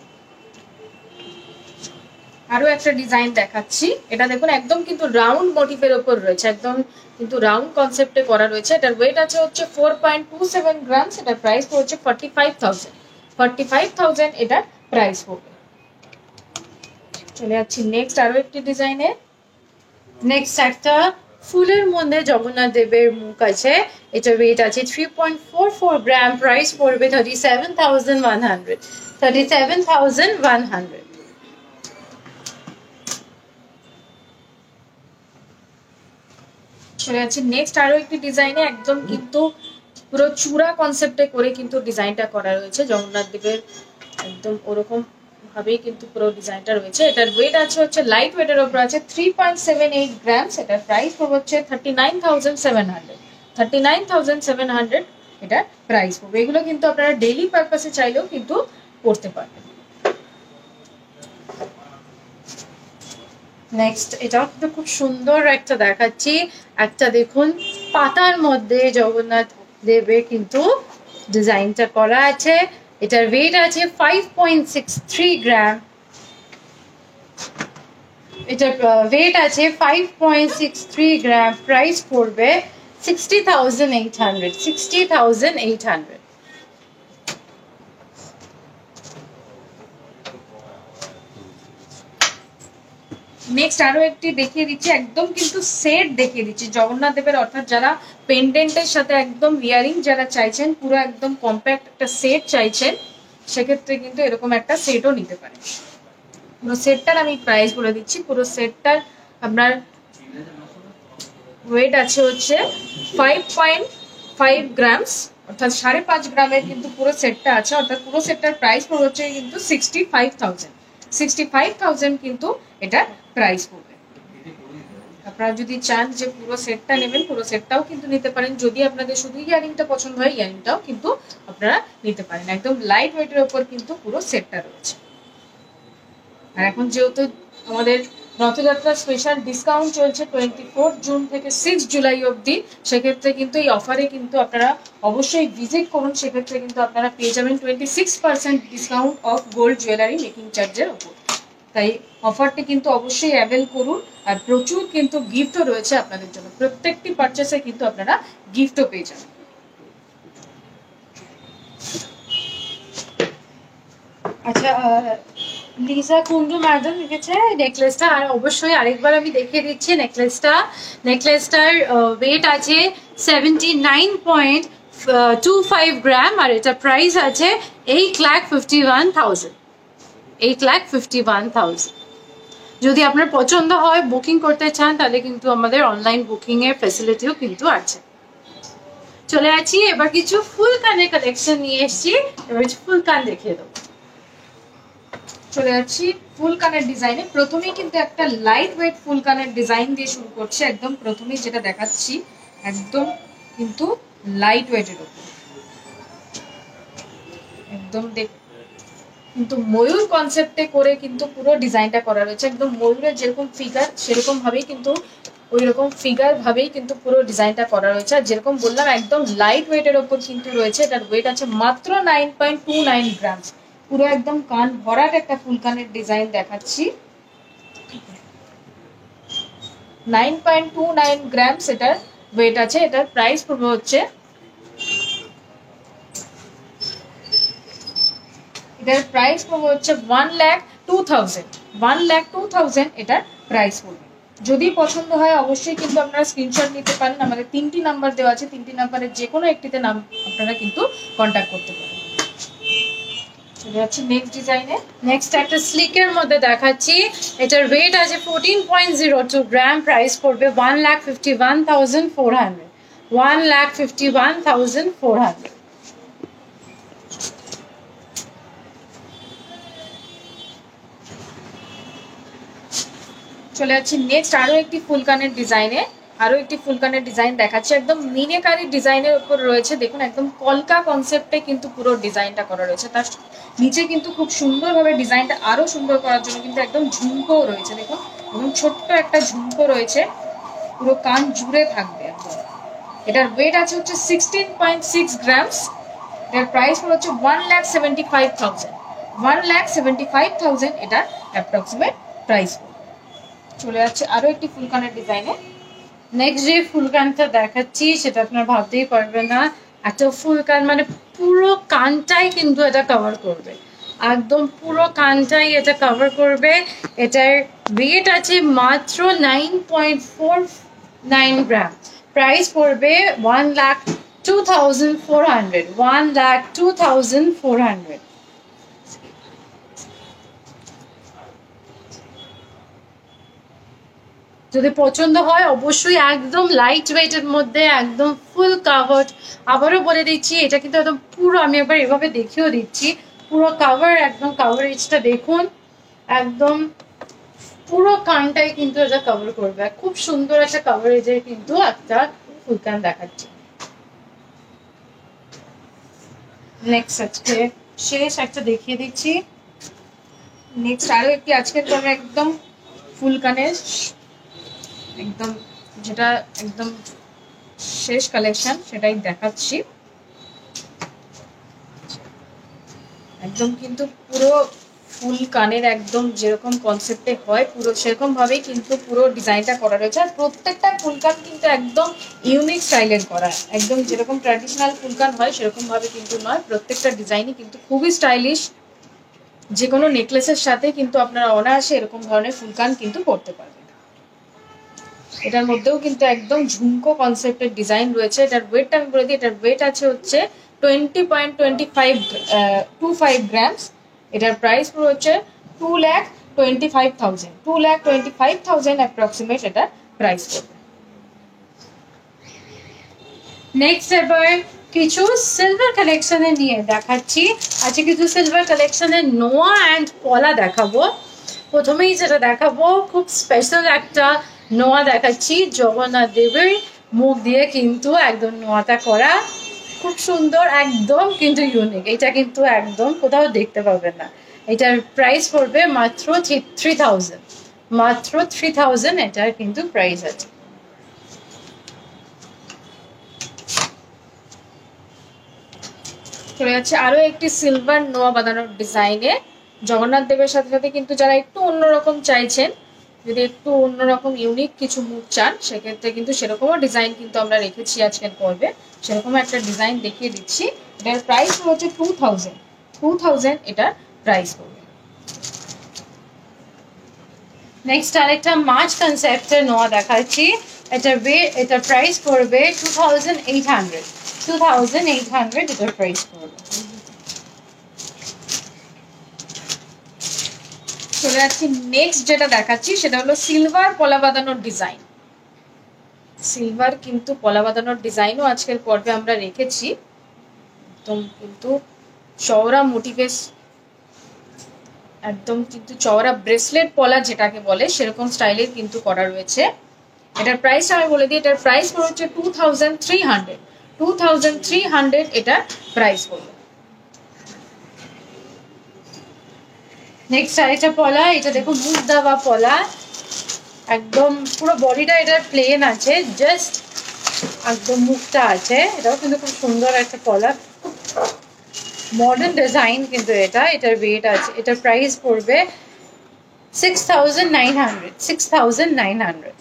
Speaker 2: আরো একটা ডিজাইন দেখাচ্ছি, এটা দেখুন একদম কিন্তু রাউন্ড মোটিভের উপর রয়েছে, একদম কিন্তু রাউন্ড কনসেপ্টে করা রয়েছে। এটার ওয়েট আছে হচ্ছে 4.27 গ্রামস, এটার প্রাইস পড়ছে 45,000 এটার প্রাইস পড়বে। চলে যাচ্ছি নেক্সট আরো একটি ডিজাইনে।
Speaker 1: নেক্সট একটা ফুলের মধ্যে জগন্নাথ দেবের মুখ আছে, এটার ওয়েট আছে 3.44 গ্রাম, প্রাইস পড়বে 37,100।
Speaker 2: চলে যাচ্ছি নেক্সট আরো একটি ডিজাইনে, একদম কিন্তু পুরো চূড়া কনসেপ্টে করে কিন্তু ডিজাইনটা করা রয়েছে জগন্নাথ দেবের, একদম ওরকম ভাবেই কিন্তু পুরো ডিজাইনটা রয়েছে। এটার ওয়েট আছে হচ্ছে লাইট ওয়েটের উপর আছে 3.78 গ্রামস, এটার প্রাইস পড়বে হচ্ছে 39,700 এটার প্রাইস পড়বে। এগুলো কিন্তু আপনারা ডেইলি পারপাসে চাইলেও কিন্তু করতে পারবেন।
Speaker 1: নেক্সট এটাও কিন্তু খুব সুন্দর একটা দেখাচ্ছি, একটা দেখুন পাতার মধ্যে জগন্নাথ দেবের কিন্তু ডিজাইনটা করা আছে। এটার ওয়েট আছে 5.63 গ্রাম, এটার ওয়েট আছে 5.63 গ্রাম, প্রাইস পড়বে 60,800।
Speaker 2: নেক্সট আরো একটি দেখিয়ে দিচ্ছি, একদম কিন্তু সেট দেখিয়ে দিচ্ছি জগন্নাথ দেবের, অর্থাৎ যারা পেন্ডেন্টের সাথে একদম ইয়ারিং যারা চাইছেন, পুরো একদম কম্প্যাক্ট একটা সেট চাইছেন, সেক্ষেত্রে কিন্তু এরকম একটা সেটও নিতে পারেন। পুরো সেটটার আমি প্রাইস বলে দিচ্ছি। পুরো সেটটার আপনার ওয়েট আছে হচ্ছে 5.5 গ্রামস, অর্থাৎ 5.5 গ্রামের কিন্তু পুরো সেটটা আছে, অর্থাৎ পুরো সেটটার প্রাইস পড়বে হচ্ছে কিন্তু 65,000 কিন্তু এটার প্রাইস পড়বে। আপনারা যদি চান যে পুরো সেটটা নেবেন, পুরো সেটটাও কিন্তু নিতে পারেন। যদি আপনাদের শুধু ইয়ারিংটা পছন্দ হয়, ইয়ারিংটাও কিন্তু আপনারা নিতে পারেন। একদম লাইট ওয়েটের উপর কিন্তু পুরো সেটটা রয়েছে। আর এখন যেহেতু আমাদের রথযাত্রা স্পেশাল ডিসকাউন্ট চলছে 24 জুন থেকে 6 জুলাই অবধি, সেক্ষেত্রে কিন্তু এই অফারে কিন্তু আপনারা অবশ্যই ভিজিট করুন। সেক্ষেত্রে কিন্তু আপনারা পেয়ে যাবেন 26% discount of gold jewellery making চার্জের ওপর। তাই অফারটি কিন্তু অবশ্যই অ্যাভেল করুন। আর প্রচুর কিন্তু গিফটও রয়েছে আপনাদের জন্য, প্রত্যেকটি পারচেসে কিন্তু আপনারা গিফটও পেয়ে যাবেন।
Speaker 1: আচ্ছা, লিজা কুন্ডু ম্যাডাম লিখেছে নেকলেসটা, আর অবশ্যই আরেকবার আমি দেখিয়ে দিচ্ছি নেকলেসটার ওয়েট আছে 79.25 গ্রাম, আর এটা প্রাইস আছে 8,51,000। যদি আপনার পছন্দ হয়, বুকিং করতে চান, তাহলে কিন্তু আমাদের অনলাইন বুকিং এর ফ্যাসিলিটিও কিন্তু আছে। চলে আছি এবার কিছু ফুল কানের কালেকশন নিয়ে এসেছি, এবার ফুল কান দেখিয়ে দেবো।
Speaker 2: চলে যাচ্ছি ফুল কানের ডিজাইনে। প্রথমেই কিন্তু একটা লাইট ওয়েট ফুল কানের ডিজাইন দিয়ে শুরু করছে। একদম প্রথমেই যেটা দেখাচ্ছি একদম কিন্তু লাইট ওয়েটের উপর, একদম কিন্তু ময়ূর কনসেপ্টে করে কিন্তু পুরো ডিজাইনটা করা রয়েছে। একদম ময়ূরের যেরকম ফিগার সেরকম ভাবেই কিন্তু ওই রকম ফিগার ভাবেই কিন্তু পুরো ডিজাইনটা করা রয়েছে। আর যেরকম বললাম একদম লাইট ওয়েটের ওপর কিন্তু রয়েছে। এটার ওয়েট আছে মাত্র 9.29 গ্রাম। পুরো একদম কান ভরাট একটা ফুল কানের ডিজাইন দেখাচ্ছি। 9.29 গ্রাম এটার ওয়েট আছে। এটার প্রাইস পড়বে হচ্ছে, এটার প্রাইস পড়বে হচ্ছে 1,02,000 এটার প্রাইস পড়বে। যদি পছন্দ হয় অবশ্যই কিন্তু আপনারা স্ক্রিনশট নিতে পারেন। আমাদের 3টি নাম্বার দেওয়া আছে, 3টি নাম্বারের যে কোনো একটিতে নাম আপনারা কিন্তু কন্ট্যাক্ট করতে পারেন। চলে যাচ্ছি নেক্সট ডিজাইনে।
Speaker 1: নেক্সট একটা স্লিকের মধ্যে দেখাচ্ছি, এটার ওয়েট আছে 14.02 গ্রাম, প্রাইস পড়বে 1,51,400।
Speaker 2: চলে যাচ্ছি নেক্সট আরো একটি ফুল কানের ডিজাইনে। আরো একটি ফুলকানের ডিজাইন দেখাচ্ছি, একদম মিনেকারি ডিজাইনের উপর রয়েছে। দেখুন একদম কলকা কনসেপ্টে কিন্তু পুরো ডিজাইনটা করা রয়েছে। তার নিচে কিন্তু খুব সুন্দরভাবে ডিজাইনটা আরো সুন্দর করার জন্য কিন্তু একদম ঝুমকো রয়েছে। দেখুন এবং ছোট্ট একটা ঝুমকো রয়েছে, পুরো কান জুড়ে থাকবে একদম। এটার ওয়েট আছে হচ্ছে 16.6 গ্রামস। এটার প্রাইস হচ্ছে 1,75,000। 1,75,000 এটার অ্যাপ্রক্সিমেট প্রাইস। চলে যাচ্ছে আরো একটি ফুলকানের ডিজাইনে।
Speaker 1: নেক্সট যে ফুলকানটা দেখাচ্ছি সেটা আপনারা ভাবতেই পারবেন না, একটা ফুলকান মানে পুরো কানটাই কিন্তু এটা কভার করবে, একদম পুরো কানটাই এটা কভার করবে। এটার ওয়েট আছে মাত্র 9.49 গ্রাম। প্রাইস পড়বে 1,02,400। 1,02,400। যদি পছন্দ হয় অবশ্যই, একদম লাইট ওয়েটের মধ্যে একদম ফুল কাভার্ড। আবারও বলে দিচ্ছি এটা কিন্তু একদম পুরো, আমি একবার এভাবে দেখিয়েও দিচ্ছি, পুরো কাভার, একদম কাভারেজটা দেখুন, একদম পুরো কানটাই কিন্তু এটা কভার করবে। খুব সুন্দর একটা কাভারেজের কিন্তু একটা ফুলকান দেখাচ্ছি। নেক্সট আজকে শেষ একটা দেখিয়ে দিচ্ছি।
Speaker 2: নেক্সট আরো একটি আজকের পরে একদম ফুলকানের একদম যেটা একদম শেষ কালেকশন সেটাই দেখাচ্ছি। একদম কিন্তু পুরো ফুল কানের একদম যেরকম কনসেপ্টে হয় পুরো সেরকম ভাবেই কিন্তু পুরো ডিজাইনটা করা রয়েছে। আর প্রত্যেকটা ফুলকান কিন্তু একদম ইউনিক স্টাইলের করা, একদম যেরকম ট্র্যাডিশনাল ফুলকান হয় সেরকম ভাবে কিন্তু নয়, প্রত্যেকটা ডিজাইনই কিন্তু খুবই স্টাইলিশ। যে কোনো নেকলেসের সাথে কিন্তু আপনারা অনায়াসে এরকম ধরনের ফুলকান কিন্তু করতে পারবেন। এটার মধ্যেও কিন্তু একদম ঝুমকো কনসেপ্টের ডিজাইন রয়েছে। এটার ওয়েটটা আমি বলে দিই, এটার ওয়েট আছে হচ্ছে 20.25 গ্রামস। এটার প্রাইস পুরো হচ্ছে 2,25,000। 2,25,000 অ্যাপ্রক্সিমেট এটার প্রাইস পড়বে।
Speaker 1: নেক্সট এবার কিছু সিলভার কালেকশনে নিয়ে দেখাচ্ছি। আজকে কিছু সিলভার কালেকশনের নোয়া অ্যান্ড পলা দেখাবো। প্রথমেই যেটা দেখাবো খুব স্পেশাল একটা নোয়া দেখাচ্ছি, জগন্নাথ দেবের মুখ দিয়ে কিন্তু একদম নোয়াটা করা, খুব সুন্দর, একদম কিন্তু ইউনিক। এটা কিন্তু একদম কোথাও দেখতে পাবেন না। এটার প্রাইস পড়বে মাত্র 3,000। মাত্র 3,000 এটার কিন্তু প্রাইস আছে।
Speaker 2: চলে যাচ্ছে আরো একটি সিলভার নোয়া বাঁধানোর ডিজাইনে। জগন্নাথ দেবের সাথে সাথে কিন্তু যারা একটু অন্যরকম চাইছেন, যদি একটু অন্যরকম ইউনিক কিছু মুখ চান সেক্ষেত্রে কিন্তু সেরকমও ডিজাইন কিন্তু আমরা রেখেছি আজকের পর্বে। সেরকম একটা ডিজাইন দেখিয়ে দিচ্ছি। এটার প্রাইস হচ্ছে 2,000। 2,000 এটার প্রাইস পড়বে।
Speaker 1: নেক্সট আরেকটা মাছ কনসেপ্টের নোয়া দেখাচ্ছি। এটার প্রাইস পড়বে 2,800। 2,800 এটার প্রাইস পড়বে।
Speaker 2: চলে যাচ্ছি নেক্সট যেটা দেখাচ্ছি সেটা হলো সিলভার পলা বাঁধানোর ডিজাইন। সিলভার কিন্তু পলা বাঁধানোর ডিজাইনও আজকের পর্বে আমরা রেখেছি। একদম কিন্তু চওড়া মোটিভেস, একদম কিন্তু চওড়া ব্রেসলেট পলা যেটাকে বলে সেরকম স্টাইলের কিন্তু করা রয়েছে। এটার প্রাইস আমি বলে দিই, এটার প্রাইস হচ্ছে 2,300। 2,300 এটার প্রাইস পড়বে।
Speaker 1: নেক্সট আরেকটা পলা, এটা দেখো মুখ দেওয়া পলা, একদম পুরো বডিটা এটার প্লেন আছে, জাস্ট একদম মুখটা আছে। এটাও কিন্তু খুব সুন্দর একটা পলা, মডার্ন ডিজাইন কিন্তু এটার ওয়েট আছে। এটার প্রাইস পড়বে 6,900। 6,900।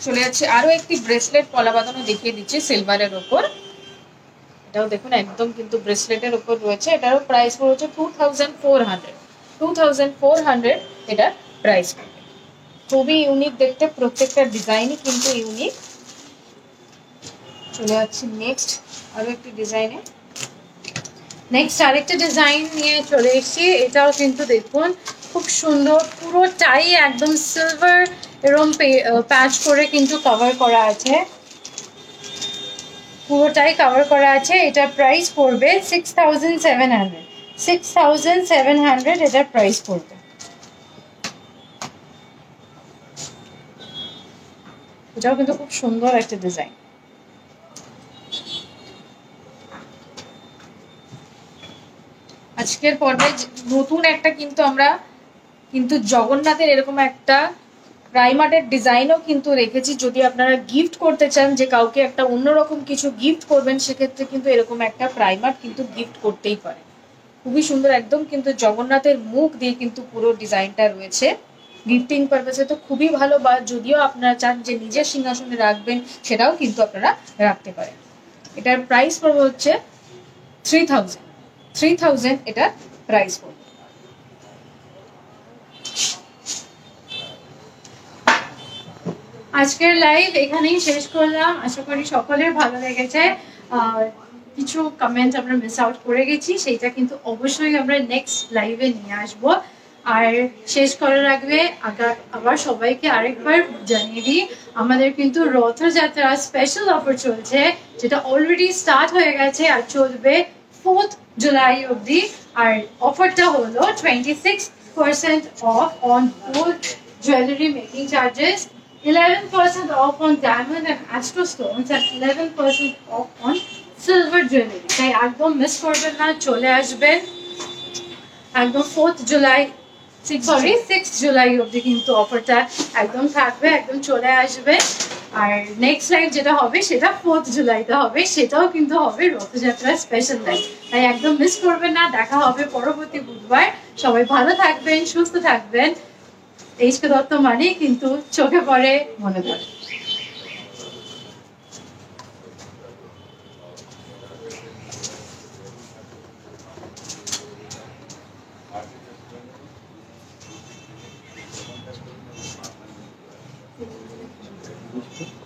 Speaker 2: চলে যাচ্ছে আরো একটি ব্রেসলেট পলা বাঁধানো দেখিয়ে দিচ্ছি সিলভারের উপর। এটাও দেখুন একদম কিন্তু ব্রেসলেটের উপর রয়েছে। এটারও প্রাইস পড়ছে 2,400। 2,400 এটার প্রাইস পড়বে। খুবই ইউনিক দেখতে, প্রত্যেকটা ডিজাইনই কিন্তু ইউনিক। চলে যাচ্ছি নেক্সট আরো একটি ডিজাইনে।
Speaker 1: নেক্সট আরেকটা ডিজাইন নিয়ে চলে এসেছি। এটাও কিন্তু দেখুন খুব সুন্দর, পুরোটাই একদম সিলভার এরকম প্যাচ করে কিন্তু কভার করা আছে, পুরোটাই কভার করা আছে। এটার প্রাইস পড়বে 6,700। 6,700 এটার প্রাইস পড়বে।
Speaker 2: এটাও কিন্তু খুব সুন্দর একটা ডিজাইন। আজকের পর্বে নতুন একটা কিন্তু আমরা কিন্তু জগন্নাথের এরকম একটা প্রাইমার্টের ডিজাইনও কিন্তু রেখেছি। যদি আপনারা গিফট করতে চান, যে কাউকে একটা অন্যরকম কিছু গিফট করবেন, সেক্ষেত্রে কিন্তু এরকম একটা প্রাইমার কিন্তু গিফট করতেই পারে। খুবই সুন্দর, একদম কিন্তু জগন্নাথের মুখ দিয়ে কিন্তু পুরো ডিজাইনটা রয়েছে। গিফটিং পারপাসে তো খুবই ভালো, বা যদিও আপনারা চান যে নিজের সিংহাসনে রাখবেন, সেটাও কিন্তু আপনারা রাখতে পারেন। এটার প্রাইস পড়বে হচ্ছে 3000 এটার প্রাইস পড়বে।
Speaker 1: আজকের লাইভ এখানেই শেষ করলাম, আশা করি সকলের ভালো লেগেছে। কিছু কমেন্ট আমরা মিস আউট করে গেছি, সেইটা কিন্তু অবশ্যই আমরা নেক্সট লাইভে নিয়ে আসবো। আর শেষ করার আগে আবার সবাইকে আরেকবার জানিয়ে দিই, আমাদের কিন্তু রথযাত্রা স্পেশাল অফার চলছে, যেটা অলরেডি স্টার্ট হয়ে গেছে আর চলবে 4th জুলাই অবধি। আর অফারটা হলো 26% off on gold jewelry making charges, 11% off on diamond and astro stones, and 11% off on silver jewelry। তাই একদম মিস করবেন না, চলে আসবেন। একদম 4th জুলাই 6th জুলাই অবধি কিন্তু অফারটা একদম থাকবে, একদম চলে আসবে। আর নেক্সট লাইভ যেটা হবে সেটা 4th জুলাইতে হবে, সেটাও কিন্তু হবে রথযাত্রার স্পেশাল লাইভ। তাই একদম মিস করবেন না, দেখা হবে পরবর্তী বুধবার। সবাই ভালো থাকবেন, সুস্থ থাকবেন। এইচকে দত্ত মানে কিন্তু চোখে পড়ে, মনে পড়ে।
Speaker 3: বুঝছো?